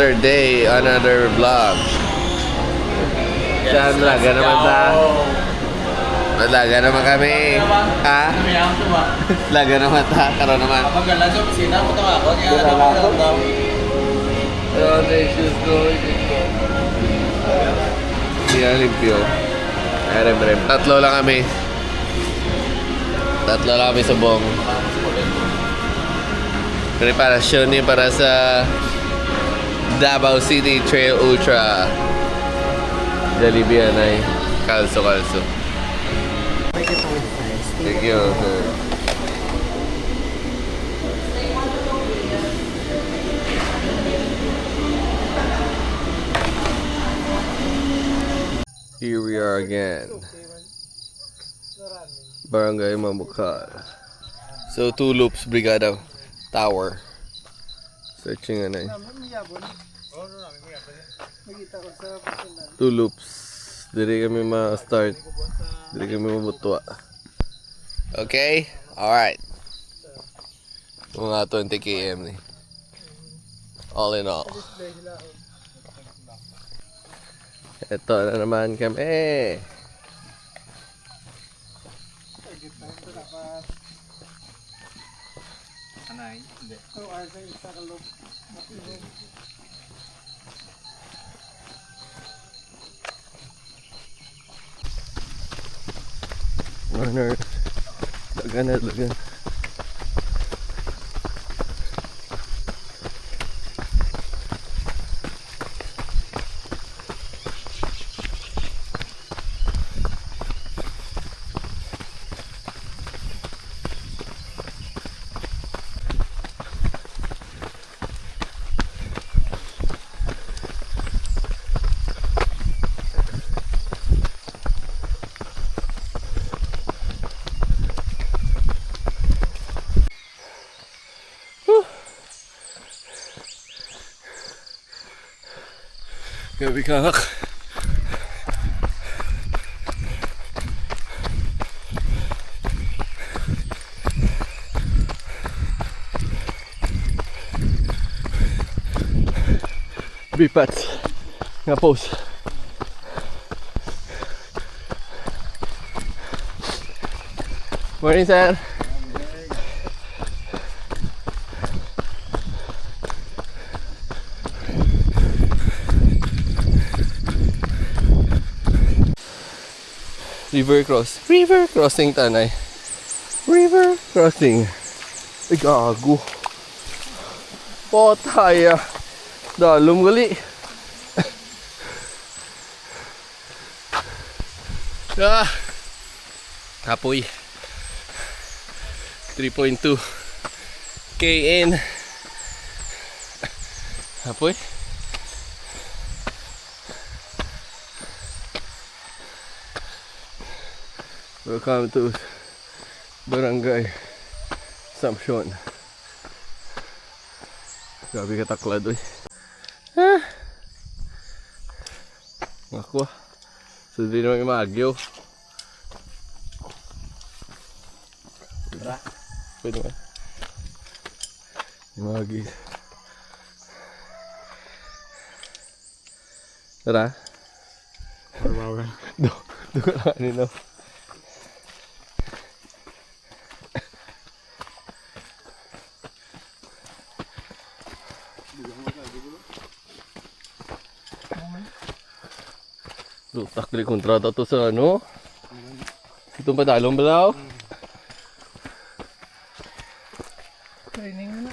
another day, another vlog. Saan laga naman sa? Laga naman kami. Ha? Laga naman ta. Karoon naman. Kapag galang sa opisina, puto ako. Kaya ano daw. Donations going. Hindi na limpyo. Rem. Tatlo lang kami sa buong preparasyon niya para sa Davao City Trail Ultra. Jollibee ay kalso. Thank you, sir. Here we are again. Barangay Mamukal. So 2 loops Brigada Tower. Searching na 2 loops. Dili kami ma-start. Dili kami mabutwa. Okay? Alright. Mga 20 km ni. All in all. Ito na naman kami. Anay, hindi. Runner. Lagan. Gabi kak. Bipats nga pose. Morning, sir. River crossing tanay. River crossing. Ay gago. Potaya. Dalom gali. Apoy. 3.2 kn. Apoy. Welcome to Barangay Samson. Grabe ka taklad, oy. Ako. So di naman imagyo. Pwede ba? Imagi. Tara. Do ka lang kanino. Lutak dili kontrata to sa ano? Itong padalong balaw? Training na.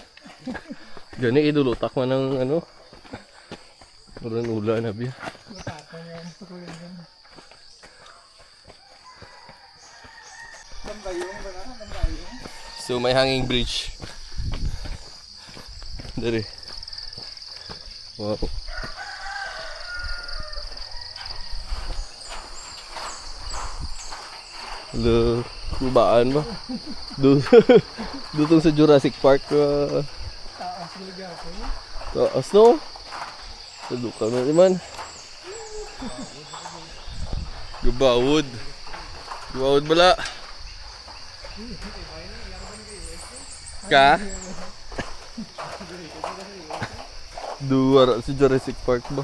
Gani idulutak man ng ano? Ulan na biya. Lutak man yan. Patuloy yan. Lambayong ba na? Lambayong? So may hanging bridge. Dari. Wow. Hello, kubaan ba? Doon sa Jurassic Park. Taas liga ako. Taas no? Salukan na naman. Gabawod. Gabawod bala. Ka? Duwara si Jurassic Park ba?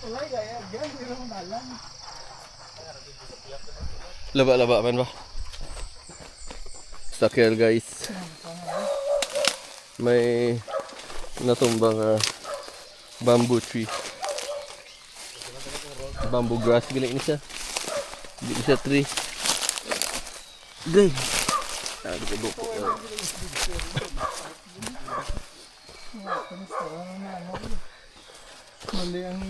Tulay kaya, gan, hindi naman alam. Laba-laba man ba? Sakyan guys. May natumbang bamboo tree. Bamboo grass gini ini siya. Hindi siya tree. Gay. Ah, di ko po. Mali ang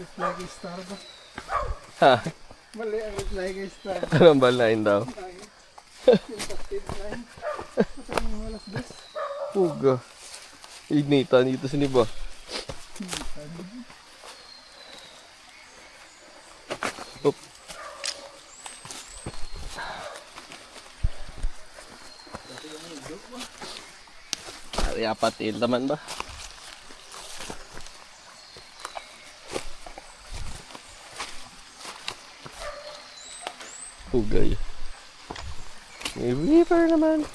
reply kay Star ba? Ha? Mali ang reply kay Star. Anong balain daw? Impacted line. Patang walas dos. Puga. Ignitan dito sini ba? Op. Ari apat il taman ba? Pugay. May river naman.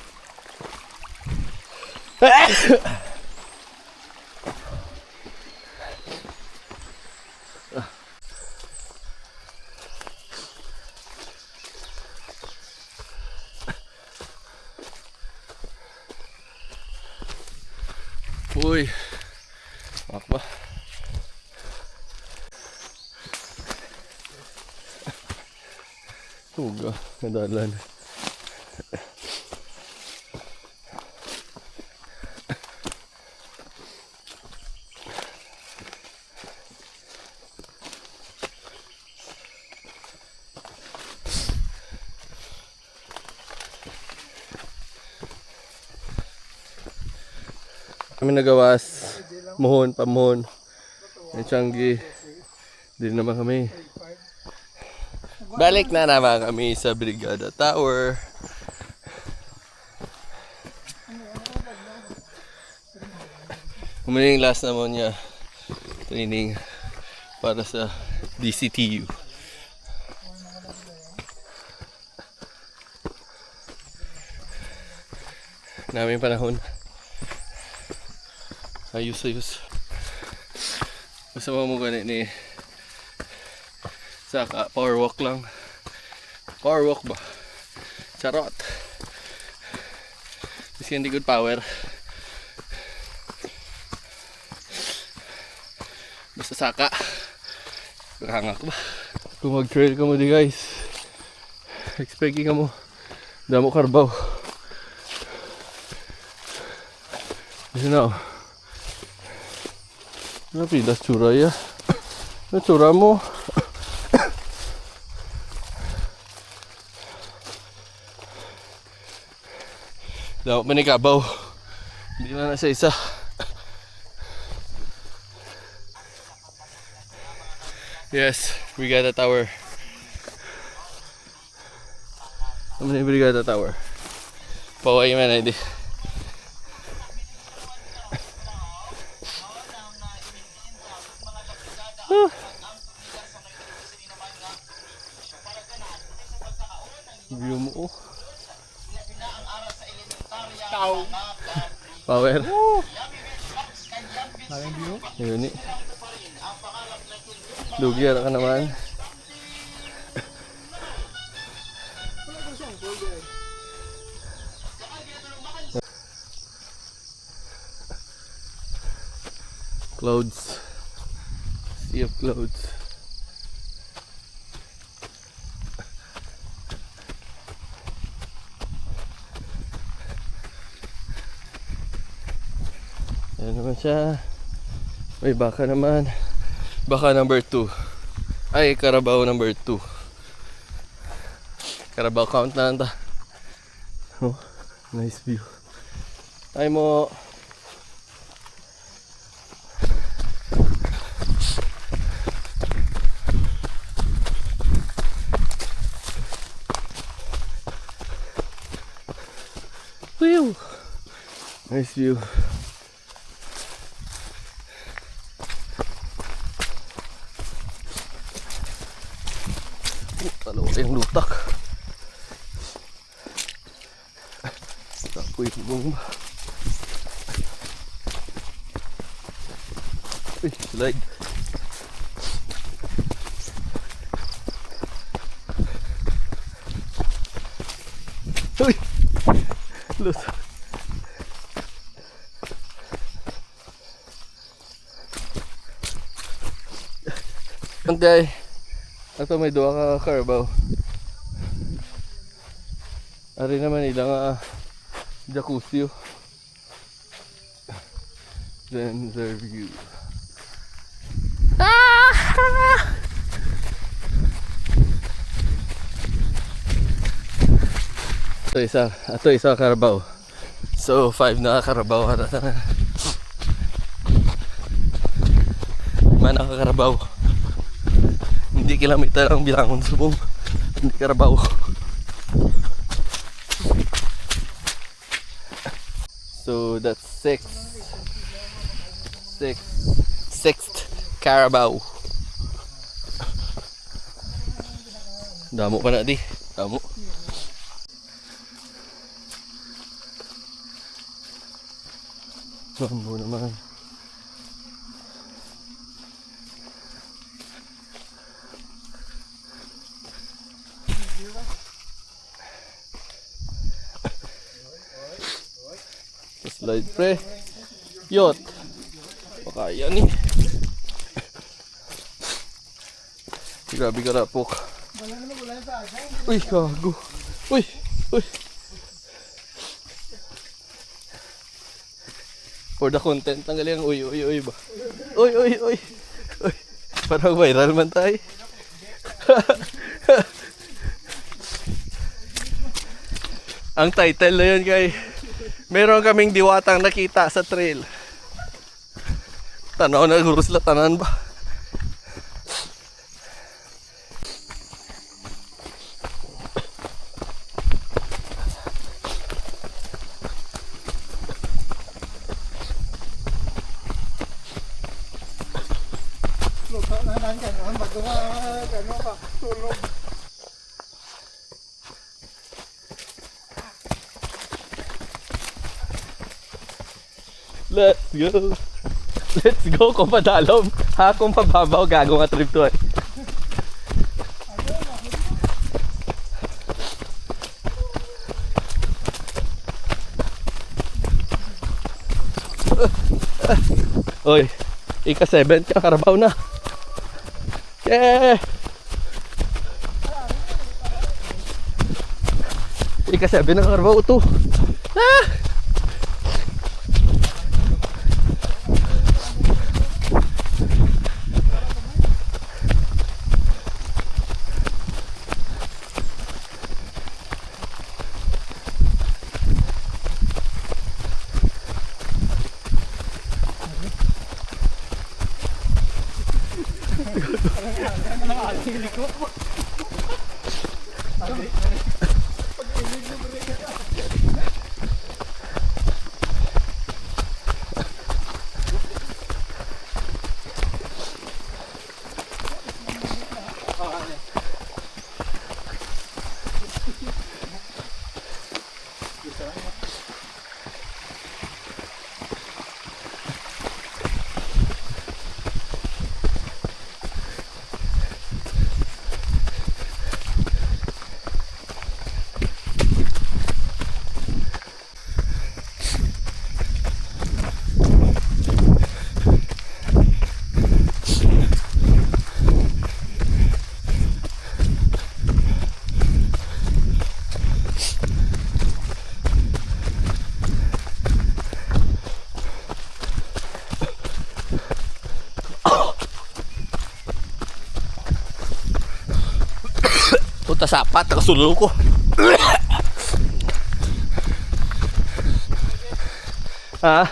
Uy. Apa? Puga, nadalan. Kami nagawas muhon, pamuhon. May Changi. Di naman kami. Balik na naman kami sa Brigada Tower. Humiling last naman niya training para sa DCTU. Naming panahon. Ayos. Basta mo ganit ni saka power walk lang. Power walk ba? Charot. Kasi hindi good power. Basta saka. Hangak ba? Kung mag-trail ka mo di guys. Expecting ka mo. Damo karbaw. Listen now. Napilas tsura ya. Ano tsura mo? Dapat manikabaw. Hindi na nasa isa. Yes, Brigada Tower. Ano na yung Brigada Tower? Paway man na hindi. View mo oh. Power. Maraming view. Yun eh. Lugi ka naman. Clouds. Sea of clouds. Ayan naman siya. May baka naman. Baka number 2. Ay, Carabao number 2. Carabao count na anta. Oh, nice view. Ay mo. Whew. Nice view. Talo yung lutak. Tapoy yung bomba. Uy, slide. Uy! Lutak. Anday, ato may dua ka Carabao. Ari naman ilang jacuzzi. Then the view. Ato isa Carabao. So 5 na Carabao harata na. Mana ka Carabao. Hindi kilometer ang bilangon sa buong hindi Carabao. So that's sixth Carabao. Damo pa na di. Damo. Damo naman. Slide pre. Yot. Pakaya ni. Grabe ka rapok. Uy, gago. Uy, uy. For the content, tanggalin ang uy, uy, uy ba? Uy, uy, uy. Uy. Parang viral man tayo. Ang title na yun kay meron kaming diwatang nakita sa trail. Tanaw na guro sila tanan ba? Lupa na lang ganon. Bago ka ganon ka. Tulog. Let's go. Let's go kung padalom. Ha, kung pababaw, gago nga trip to eh. Oy, ika-7 ka Carabao na. Yeah! Ika-7 na Carabao to. Ah! Punta sapat, nakasulol ko. Ha?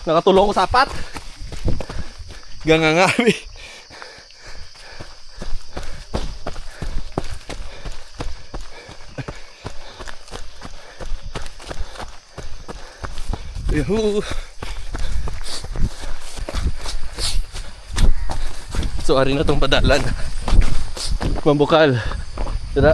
Nakatulong ko sapat. Gangangami. Yuhu. So, ari na tong padalan. Mambukal. Tara.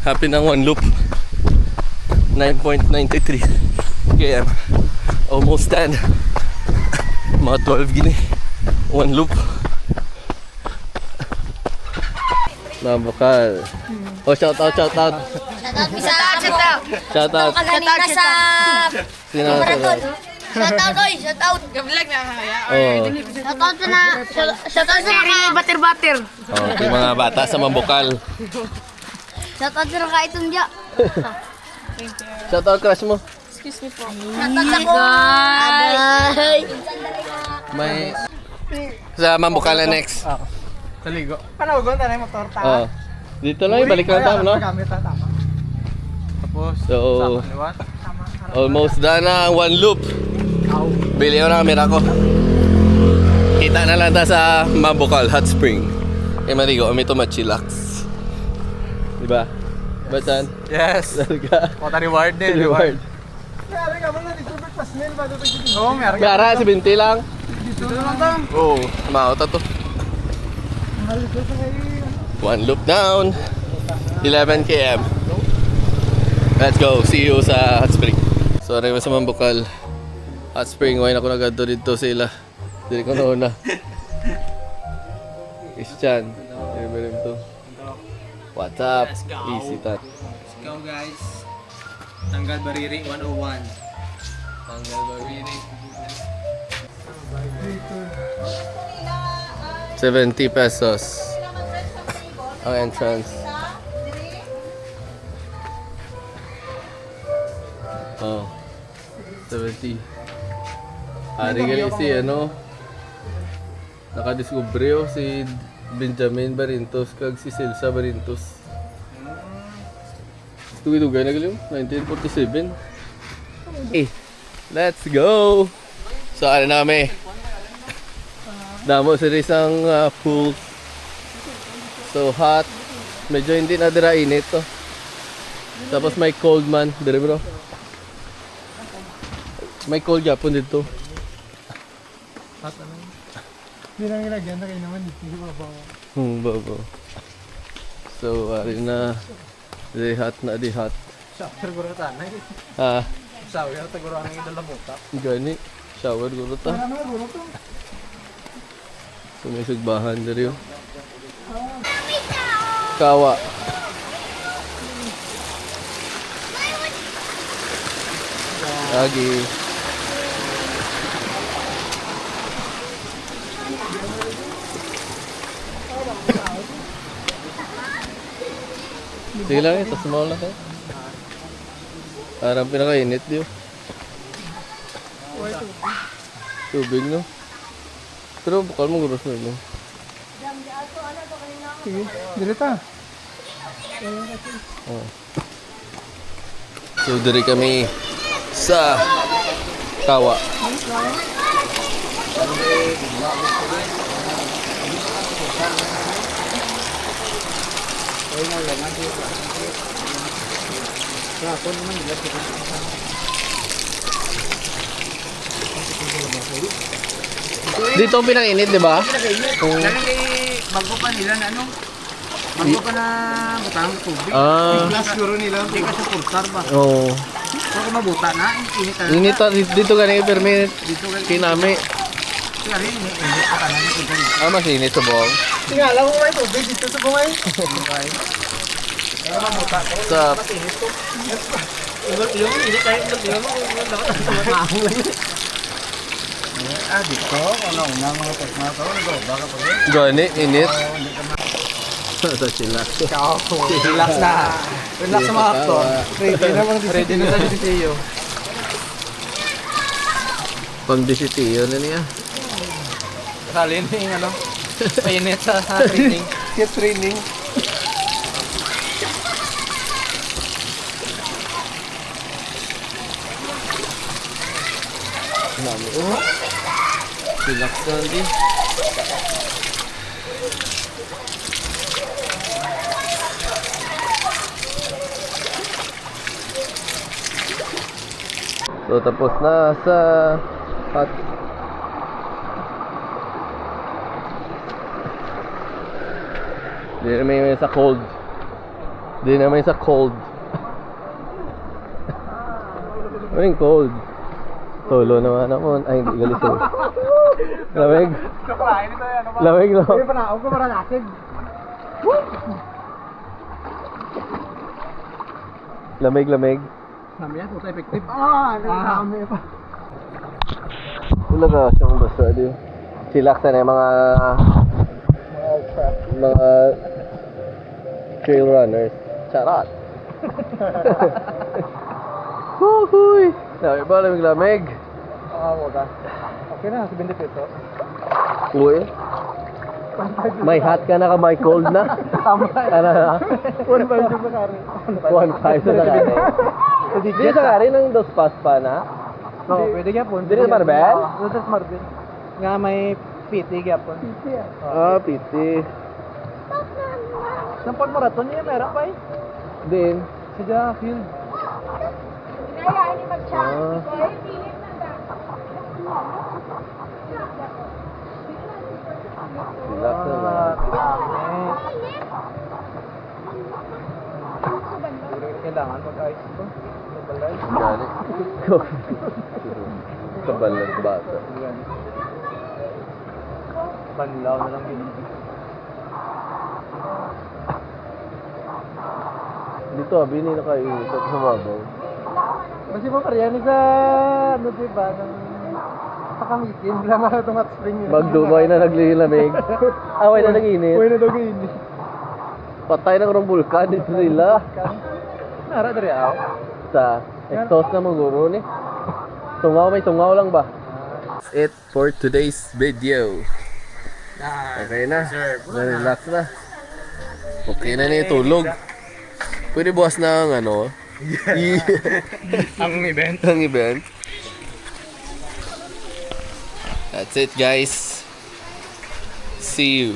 Happy ng one loop. 9.93 km. Almost 10. Mga 12 gini. One loop. Mambukal. Oh, shout out. Shoutout Shout out. kanina sa Sino marathon. na? Shoutout oy, shoutout. Oh. Shoutout sa mga bater-bater. Oh, yung mga bata sa Mambukal. Shoutout sa mga itumdya. Shout out crush mo. Shoutout sa ko. Aday. May sa Mambukal na next. Saligo. Panawagon, tanay motor ta. Oh. Dito lang, balik lang tayo, no? Gamit ta, tama. Tapos, So, liwat. almost done na ang one loop. Bili ko na camera ko. Kita na lang ta sa Mambukal Hot Spring. Kay Marigo, may chillax. Diba? Batan? Yes. Talaga. Kota reward din. Reward. Mayari ka ba na dito pas mail ba dito dito? Oo, mayari ka. Gara, si Binti lang. Dito naman ta. Oo, mauta to. Maliko sa ngayon. One loop down. 11 km. Let's go. See you sa Hot Spring. Sorry mo sa Mambukal. Hot Spring, why na ko nagadto dito sila. Dili ko nauna. Christian. Remember to. What's up? Easy tat. Let's go guys. Tanggal Bariri 101. Tanggal Bariri. 70 pesos. Ang entrance. Oh. 70. Ari gali si ano. Nakadiskubre oh, si Benjamin Barintos kag si Celsa Barintos. Tugay-tugay na gali 1947. Let's go! So ano na kami? Damo sa isang pool. So hot. Medyo hindi na dira init to. Tapos may cold man. Dire bro. May cold yapon dito. Hindi lang ilagyan na kayo naman. Hindi ba ba? Babo. So ari na. Di hot na di hot. Shower guro ta na. Ah, Shower ta guro ang idol buta. gani. Shower guro ta. Ano guro to? So may sugbahan diri yo. Kawa. Lagi. Sige lang ito, small lang eh. Parang pinakainit diyo. Tubig no? Pero bukal mo guros na no? Sige, dili ta. Oh. So dari kami sa Kawa. Dito ang pinakainit, di ba? Bago pa nila na ano? Bago pa na butang tubig. Ah, Glass guro nila. Hindi ka supportar ba? oo. So kung mabuta na, init ka. Init dito ganun per minute. Kinami. Kaya rin, init pa ka na nito. Ah, mas init sa buong. Tingala ko may tubig dito sa bungay. Sa Yung init kahit tingnan mo dapat mahang lang. Dito, ano unang mga tekma to, baka pa rin. gani, init. Sa sila. Relax na. Relax sa mga actor. Ready na mga ready na sa DCTU. Pang DCTU na niya. Salin yung ano, painit sa training. Skip training. Nami. Oh. Relax na din. So, tapos na sa hot. Di naman yung sa cold. Di naman yung sa cold. Ano yung cold? Solo naman ako. Ay, hindi galis ko. Lamig. Lamig, no? Hindi pa na, ako para nasig. Lamig, lamig. Namaya, tuta effective. Nami pa. Talaga siyang basta di. Chillax na yung mga trail runners. Charot. Huhuy! Sabi ba, lamig-lamig? Wala. Okay na, 70 pesos. Uy. May hot ka na ka, may cold na. Tama. Ano na? 1.5 yung makari. 1.5 sa nakari. Di sa nakari ng dos pas pa na? Oo, pwede ka po. Dili sa Marbel? Dito sa Marbel. Nga may PT ka po. PT Ah, piti. Sa pag-marathon niya, meron pa eh. Din. Sadya, field. Ah. Relax na lang. Kailangan mag-ice ko. Balay. Gani. Kabalang bata. Banlaw na lang yun. Dito, bini na kayo. Sa mabaw. Kasi mo karyani sa, ano diba, ng pakamikin. Wala nga itong hot spring yun. Magdumay na naglilamig. Away na naginit. Uy na daw kainit. Patay ng rong vulkan dito nila. Nara dari ako. Sa exhaust na maguro ni. Tungaw, may tungaw lang ba? It for today's video. Okay na. Na-relax na. Okay na niya tulog. Pwede bukas na ang ano. Ang event. Ang event. That's it, guys. See you.